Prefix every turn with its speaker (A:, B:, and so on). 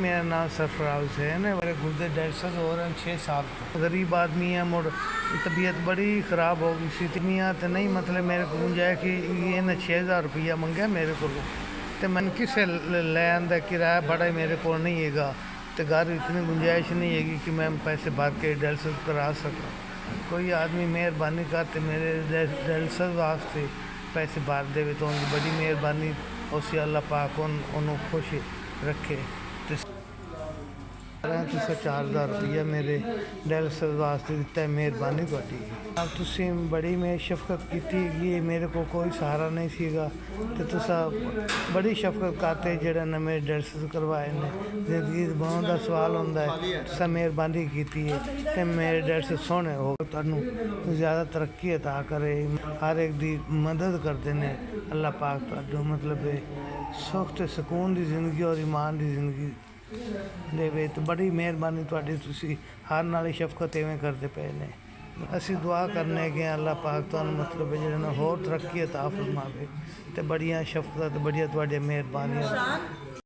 A: मेरा नाम सरफराज हुसैन है। मेरे गुर्दे डायलिसिस हो रहे हैं 6 साल तो। गरीब आदमी है, मुड़ तबीयत बड़ी ख़राब हो गई सी। इतनियाँ तो नहीं, मतलब मेरे को गुंजाइश कि ये ना 6,000 रुपया मंगे मेरे को, तो मैं किसे ले आंदा, किराया बड़ा मेरे को नहीं हैगा, तो घर इतनी गुंजाइश नहीं हैगी कि मैं पैसे भर के डायलिसिस करा सकूँ। कोई आदमी मेहरबानी करते मेरे डायलिसिस वास्ते पैसे भर दे तो उनकी बड़ी मेहरबानी, उस अल्लाह पाक उन्होंने खुश रखे। तुसें 4,000 रुपया मेरे डायलिसिस वास्ते दिता है, मेहरबानी तुहाडी। अब तुसीं बड़ी मेरी शफकत की, मेरे को कोई सहारा नहीं सीगा, तो तुसा बड़ी शफकत करते जेड़ा ने मेरे डायलिसिस करवाए ने। जिंदगी बहुत का सवाल होंदा है, तुसा मेहरबानी की है ते मेरे डायलिसिस सोहने हो। तुहानू ज़्यादा तरक्की अता करे, हर एक दी मदद करते ने अल्लाह पाक। तुहाडू मतलब सुख ते सुकून दी जिंदगी और ईमान दी जिंदगी देवे, तो बड़ी मेहरबानी तुहाडी। तुसी हर नाल शफकत इवें करते पे ने। असी दुआ करने कि अल्लाह पाक तुहानू मतलब जिहड़ा होर तरक्की अता फरमावे, ते बड़ियां शफकत, बड़ियां तुहाडियां मेहरबानियां।